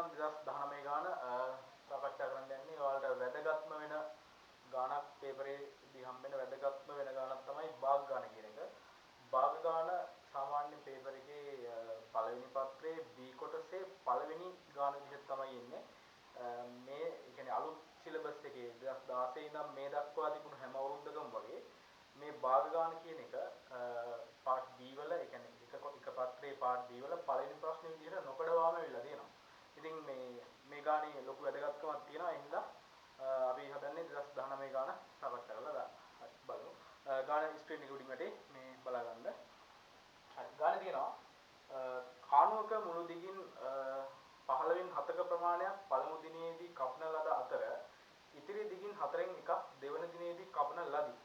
මම 2019 ගාන සාකච්ඡා කරන්න යන්නේ ඔයාලට වැදගත්ම වෙන ගානක් පේපරේදී හම්බෙන වැදගත්ම වෙන ගානක් තමයි භාග ගාන කියන එක. භාග ගාන සාමාන්‍ය පේපර් එකේ පළවෙනි පත්‍රයේ B කොටසේ පළවෙනි ගාන විදිහට තමයි එන්නේ. මේ කියන්නේ අලුත් සිලබස් එකේ 2016 ඉඳන් මේ දක්වා තිබුණු හැම අවුරුද්දකම වගේ මේ භාග ගාන කියන එක පාර්ට් B වල ඒ කියන්නේ එක පත්‍රයේ පාර්ට් B වල පළවෙනි ප්‍රශ්නේ විදිහට නොකඩවාම වෙලා තියෙනවා. ඉතින් මේ ගානේ ලොකු වැදගත්කමක් තියෙනවා. ඒ හින්දා අපි හදන්නේ 2019 ගාන සාකච්ඡා කරලා දාන්න. හරි බලමු. ගාන ස්ක්‍රීන් එක උඩින් වැටේ මේ බලා ගන්න. හරි ගානේ තියෙනවා කාණුවක මුළු දිගින් 15න් 7ක ප්‍රමාණයක් පළමු දිනේදී කපන ලද අතර ඉතිරි දිගින් 4න් එකක් දෙවන දිනේදී කපන ලදී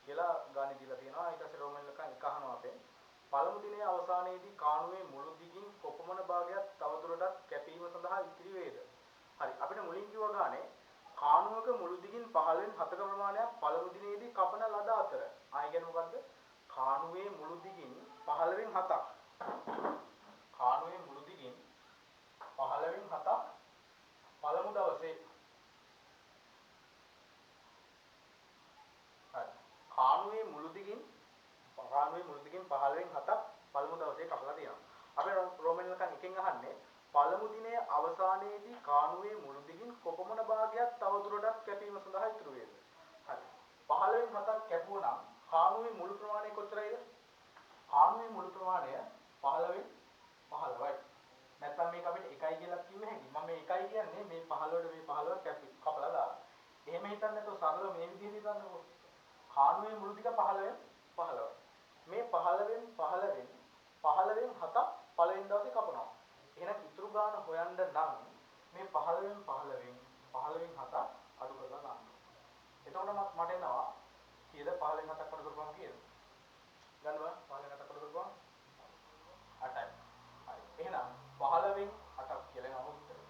කියලා ගානේ දීලා තියෙනවා. ඊට පස්සේ රෝමන් ලකන් එක අහනවා අපෙන් පළමු දිනයේ අවසානයේදී කාණුවේ මුළු දිගින් කොපමණ භාගයක් තවදුරටත් කැපීම සඳහා ඉතිරි වේද? හරි අපිට මුලින් කිව්ව ගානේ කාණුවක මුළු දිගින් 15න් 7ක ප්‍රමාණයක් පළමු දිනේදී කපන ලද අතර. ආයෙ කියන්නේ මොකද්ද? කාණුවේ මුළු දිගින් 15න් 7ක්. කාණුවේ මුළු දිගින් 15න් 7ක් පළමු දවසේ. හරි. කාණුවේ මුළු දිගින් 15න් 7ක් පළමු දවසේ කපලා තියෙනවා. අපි රෝමන් ලකන් එකෙන් අහන්නේ පළමු දිනයේ අවසානයේදී කාණුවේ මුළු දිගින් කොපමණ භාගයක් තවදුරටත් කැපීම සඳහා ඉතුරු වේද? හරි. 15න් 7ක් කැපුවා නම් කාණුවේ මුළු ප්‍රමාණය කොච්චරයිද? කාණුවේ මුළු ප්‍රමාණය 15න් 15යි. නැත්නම් මේක අපිට 1යි කියලා කිව්ව හැකි. මම මේ 1යි කියන්නේ මේ 15ට මේ 15 කපලා දාලා. එහෙම හිතන්නේ නැතුව සරලව මේ විදිහට හිතන්නකෝ. කාණුවේ මුළු දිග 15න් 15යි. මේ 15න් 7ක් පළවෙනි දවසේ කපනවා. එහෙනම් ඉතුරු ගාන හොයන්න නම් මේ 15න් 7ක් අඩු කරලා ගන්න. එතකොට මට එනවා කීයද 15න් 7ක් අඩු කරපුවම කීයද? ගන්නවා 15න් 7ක් අඩු කරපුවම 8යි. හරි. එහෙනම් 15න් 8ක් කියලා එනවා උත්තරේ.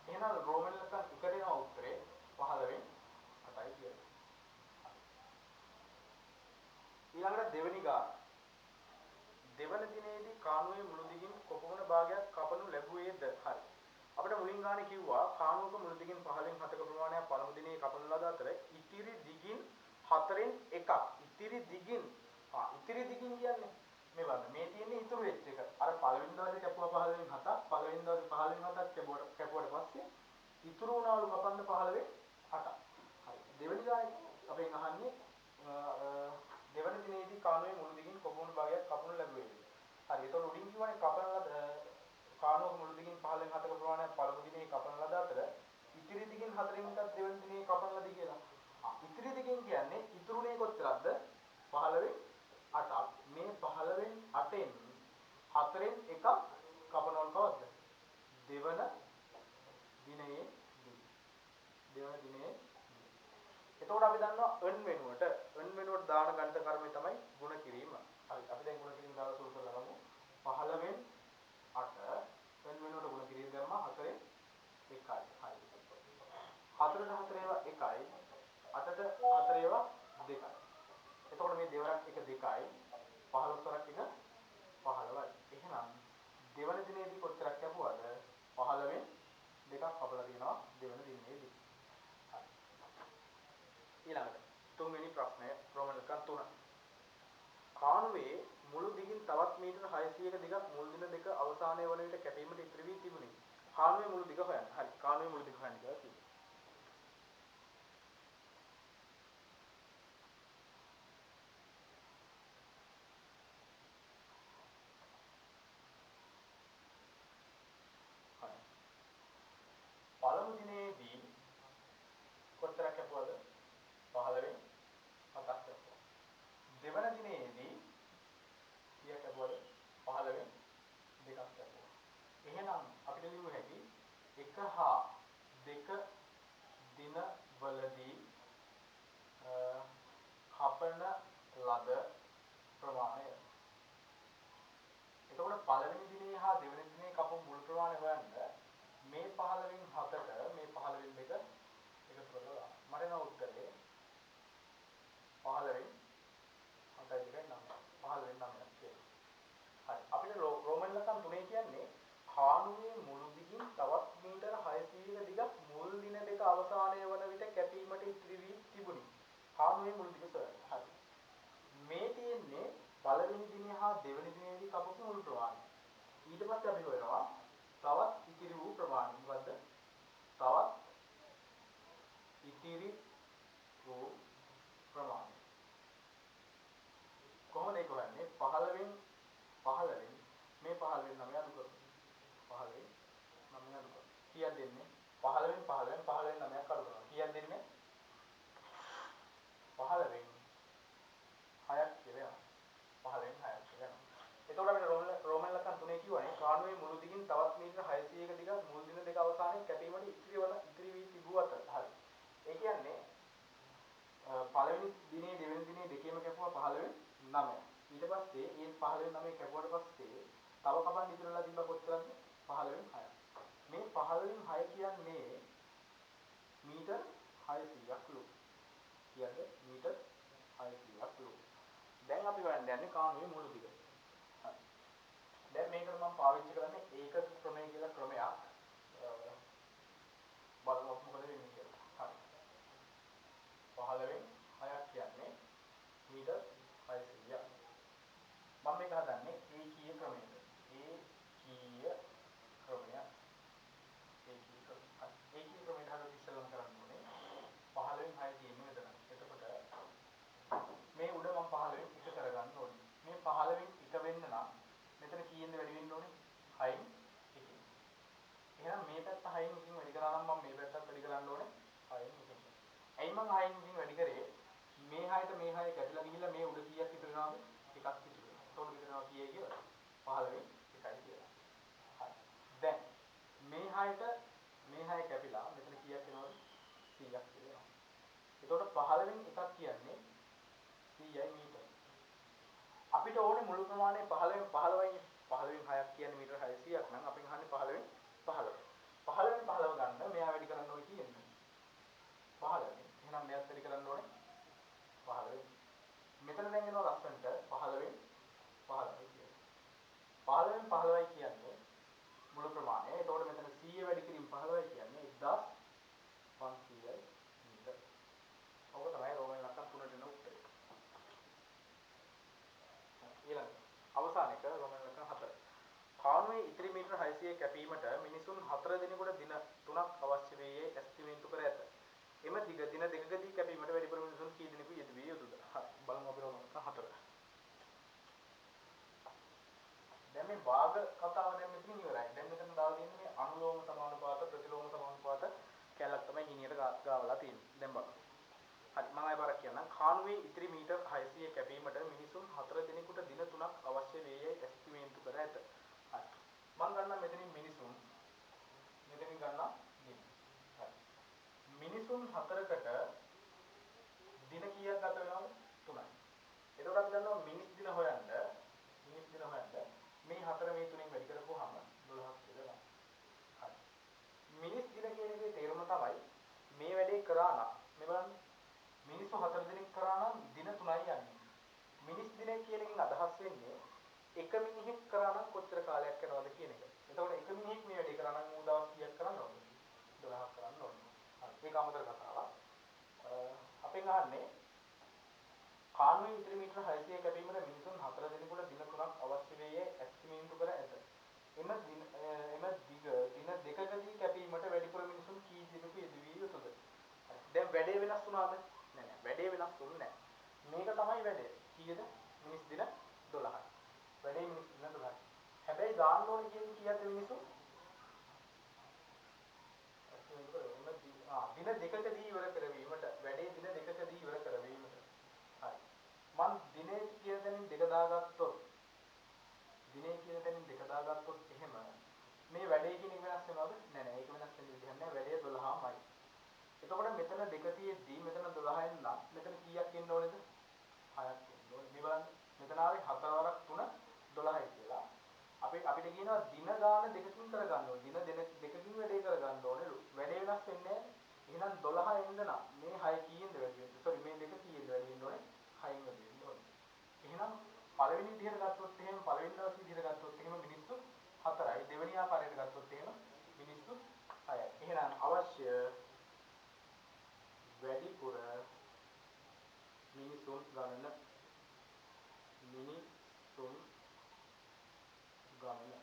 එහෙනම් රෝමන් ලකන් එකට එනවා උත්තරේ 15න් 8යි කියලා. ඊළඟට දෙවෙනි ගාන. දෙවන දිනේදී කාණුවේ මුළු දිගින් කොපමණ භාගයක් කපනු ලැබුවේද? හරි. අපිට මුලින් ගානේ කිව්වා කාණුවක මුළු දිගින් 15න් 7ක ප්‍රමාණයක් පළමු දිනේ කපන ලද අතර ඉතිරි දිගින් 4න් එකක්. ඉතිරි දිගින් කියන්නේ මේ බලන්න. මේ තියෙන්නේ ඉතුරු වෙච්ච එක. අර පළවෙනි දවසේ කැපුවා 15න් 7ක්. පළවෙනි දවසේ 15න් 7ක් කැපුවට පස්සේ ඉතුරු වුණාලු කපන්න 15න් 8ක්. හරි. දෙවෙනි ගානේ අපෙන් අහන්නේ දෙවන දිනේදී කාණුවේ මුළු දිගින් කොපමණ භාගයක් කපනු ලැබුවේද? හරි. ඒතකොට උඩින් කියවනේ කපන ලද කාණුවක මුළු දිගින් 15න් 7ක ප්‍රමාණයක් පළමු දිනේ කපන ලද අතර ඉතිරි දිගින් 4න් එකක් දෙවන දිනේ කපන ලදී කියලා. ඉතිරි දිගින් කියන්නේ ඉතුරුනේ කොච්චරද? 15න් 8ක්. මේ 15න් 8න් 4න් එකක් කපනවල කවද්ද? දෙවන දිනේ. එතකොට අපි දන්නවා n වෙනුවට දාන ගණිත කර්මය තමයි ගුණ කිරීම. හරි. අපි දැන් ගුණ කිරීම දාලා සුළු කරලා ගමු. 15න් 8 n වෙනුවට ගුණ කිරීම දැම්මා 4න් 1යි. හරි. 4ට 4 ඒවා 1යි. 8ට 4 ඒවා 2යි. එතකොට මේ දෙවරක් එක 2යි. 15 වරක් එක 15යි. එහෙනම් දෙවන දිනේදී කොච්චරක් කැපුවද? 15න් 2ක් කපලා දිනවා දෙවන දිනේදී. ඊළඟට තුන්වෙනි ප්‍රශ්නය රෝමන් ලකන් 3. කාණුවේ මුළු දිගින් තවත් මීටර 600ක දිගක් මුල් දින දෙක අවසානයේ වන විට කැපීමට ඉතිරි වී තිබුණි. කාණුවේ මුළු දිග හොයන්න. හරි. කාණුවේ මුළු දිග හොයන්න කියලා කිව්වා. හරි. පළමු දිනේදී කොච්චරක් කැපුවද? 15න් 7ක් කැපුවා. දෙවන දිනේදී කීයක් කැපුවද? 15න් 2ක් කැපුවා. එහෙනම් අපිට ලියුව හැකි 1 හා 2 දිනවලදී කපන ලද ප්‍රමාණය. එතකොට පළවෙනි දිනේ හා දෙවෙනි දිනේ කපපු මුල් ප්‍රමාණය හොයන්න මේ 15න් 7ට මේ 15න් 2 එකතු කරලා දාන්න. මට එන උත්තරේ 15න් 7යි 2යි 9. 15න් 9ක් කියලා. හරි. අපිට රෝමන් ලකන් 3 කියන්නේ කාණුවේ මුළු දිගින් තවත් මීටර කාණුවේ මුළු දිග සොයන්න. හරි. මේ තියෙන්නේ පළවෙනි දිනේ හා දෙවෙනි දිනේදී කපපු මුළු ප්‍රමාණය. ඊට පස්සේ අපි හොයනවා තවත් ඉතිරි වූ ප්‍රමාණය. මොකද්ද? තවත් ඉතිරි වූ ප්‍රමාණය. කොහොමද ඒක හොයන්නේ? 15 මේ 15 9 අඩු කරමු. 15 9 අඩු කරමු. කීයක් දෙන්නේ? 15 9ක් අඩු කරනවා. කීයක් දෙන්නේ? 15 6ක් කියලා යනවා. 15 6ක් කියලා යනවා. එතකොට අපිට රෝමන් ලක්ෂණ තුනේ කියවනේ කාණුවේ මුළු දිගින් තවත් මීටර 600ක දිගක් මුල් දින දෙක අවසානයේ කැපීමට ඉතිරි වී තිබූ අතර. හරි. ඒ කියන්නේ පළවෙනි දිනේ දෙවෙනි දිනේ දෙකේම කැපුවා 15 9. ඊට පස්සේ ඒ 15 9 කැපුවට පස්සේ තව කපන් ඉතිරලා තිබ්බ කොච්චරද? 15 6. මේ 15 6 කියන්නේ මීටර් 600ක් ලු. කියන්නේ මීටර් 600ක් ලු. දැන් අපි හොයන්න යන්නේ කාණුවේ මුළු දිග. හරි. දැන් මේකට මම පාවිච්චි කරන්නේ ඒකක ක්‍රමය කියලා ක්‍රමයක්. බලමු මොකද වෙන්නේ කියලා. හරි. 15 6ක් කියන්නේ මීටර් 600ක්. මම මේක හදන්නේ ඒකීය ක්‍රමයකට. ඒකීය ක්‍රමය. ඒකීය ක්‍රමයට හදලා ඉස්සෙල්ලාම කරන්න ඕනේ. 15 6 තියෙන්නේ මෙතන. එතකොට මේ උඩ මම 15 එක කරගන්න ඕනේ. මේ 15 එක වෙන්න නම් මෙතන කීයෙන්ද වැඩි වෙන්න ඕනේ? 6න් 1. එහෙනම් මේ පැත්ත 6න් 1 වැඩි කරා නම් මම මේ පැත්තත් වැඩි කරන්න ඕනේ 6න් 1. ඇයි මම 6න් 1 වැඩි කරේ? මේ 6ට මේ 6 කැඩලා ගිහිල්ලා මේ උඩ කීයක් ඉතුරු වෙනවද? එකක් ඉතුරු වෙනවා. එතකොට විතරනවා කීයද කියලා? 15 එකයි කියලා. හරි. දැන් මේ 6ට මේ 6 කැපිලා මෙතන කීයක් එනවද? 100ක් කියලා. එතකොට 15න් එකක් කියන්නේ 100යි මීටර. අපිට ඕනේ මුළු ප්‍රමාණය 15න් 15යි. 15න් 6ක් කියන්නේ මීටර 600ක් නම් අපින් අහන්නේ 15න් 15. 15න් 15 ගන්න මෙයා වැඩි කරන්න ඕනේ කියන්නේ 15. එහෙනම් මෙයාත් වැඩි කරන්න ඕනේ 15. මෙතන දැන් එනවා ලස්සනට 15න් 15යි කියන්නේ. 15න් 15යි කියන්නේ මුළු ප්‍රමාණය. එතකොට මෙතන 100 වැඩි කිරීම 15යි කියන්නේ 1500යි මීටර. ඔක තමයි රෝමන් ලක්ෂණ තුනට එන උත්තරය. ඊළඟ අවසාන එක රෝමන් ලක්ෂණ 4. කාණුවේ ඉතිරි මීටර 600 කැපීමට මිනිසුන් 4 දිනකට දින 3ක් අවශ්‍ය වේයේ ඇස්ටිමේට්තු කර ඇත. එම දිග දින දෙකකදී කැපීමට වැඩිපුර මිනිසුන් කී දිනක යෙදුවිය යුතුද? හරි. බලමු අපි රෝමන් ලක්ෂණ 4. දැන් මේ භාග කතාව දැන් මෙතනින් ඉවරයි. දැන් මෙතන දාලා තියෙන්නේ මේ අනුලෝම සමානුපාත ප්‍රතිලෝම සමානුපාත කැලක් තමයි හිණියට ගාවලා තියෙන්නේ. දැන් බලන්න. හරි මම ආයෙ බාරක් කියන්නම්. කාණුවේ ඉතිරි මීටර් 600 කැපීමට මිනිසුන් 4 දිනකට දින 3ක් අවශ්‍ය වේයයි එස්ටිමේට් කර ඇත. හරි. මම ගන්නම් මෙතනින් මිනිසුන් මෙතනින් ගන්නම් දින. හරි. මිනිසුන් 4කට දින කීයක් ගත වෙනවද? 3යි. එතකොට අපි ගන්නවා මිනිස් දින හොයන්න. මේ 4 මේ 3ෙන් වැඩි කරපුවාම 12ක් කියලා ගන්න. හරි. මිනිස් දින කියන එකේ තේරුම තමයි මේ වැඩේ කරා නම් මේ බලන්න මිනිස්සු 4 දිනක් කරා නම් දින 3යි යන්නේ. මිනිස් දින කියන එකෙන් අදහස් වෙන්නේ එක මිනිහෙක් කරා නම් කොච්චර කාලයක් යනවද කියන එක. එතකොට එක මිනිහෙක් මේ වැඩේ කරා නම් ඌ දවස් කීයක් කරන්න ඕනද? 12ක් කරන්න ඕනේ. හරි. ඒක අමතර කතාවක්. අපෙන් අහන්නේ කාණුවේ ඉතිරි මීටර 600 කැපීමට මිනිසුන් 4 දිනකට දින 3ක් අවශ්‍ය වේයේ ඇස්ටිමේට් කර ඇත. එම දින දින දෙකකදී කැපීමට වැඩිපුර මිනිසුන් කී දිනක යෙදුවිය යුතුද? දැන් වැඩේ වෙනස් වුණාද? නෑ වැඩේ වෙනස් වුන්නේ නෑ. මේක තමයි වැඩේ. කීයද? මිනිස් දින 12යි. වැඩේ මිනිස් දින 12යි. හැබැයි දාන්න ඕනේ කියන්නේ කීයද මිනිසුන්? දින දෙකකදී ඉවර කරවීමට වැඩේ දින දෙකකදී ඉවර කරවීමට. හරි. මම දිනේ කියන තැනින් දෙක දාගත්තොත් එහෙම මේ වැඩේ කියන එක වෙනස් වෙනවද? නෑ ඒක වෙනස් වෙන්න විදිහක් නෑ. වැඩේ 12මයි. එතකොට මෙතන දෙක තියෙද්දි මෙතන 12න් නම් මෙතන කීයක් එන්න ඕනේද? 6ක් එන්න ඕනේ. මේ බලන්න. මෙතන ආවේ 4 වරක් 3 12යි කියලා. අපිට කියනවා දින ගාන දෙකකින් කරගන්න ඕනේ. දින දෙකකින් වැඩේ කරගන්න ඕනේ. වැඩේ වෙනස් වෙන්නේ එහෙනම් 12 එන්න නම් මේ 6 කීයෙන්ද වැඩි වෙන්නේ? සෝරි මේ දෙක කීයෙන්ද වැඩි වෙන්න ඕනේ? 6න් වැඩි වෙන්න ඕනේ. එහෙනම් පළවෙනි විදිහට ගත්තොත් එහෙම පළවෙනි දවසේ විදිහට ගත්තොත් එහෙම මිනිස්සු 4යි. දෙවෙනි ආකාරයට ගත්තොත් එහෙම මිනිස්සු 6යි. එහෙනම් අවශ්‍ය වැඩිපුර මිනිසුන් ගණන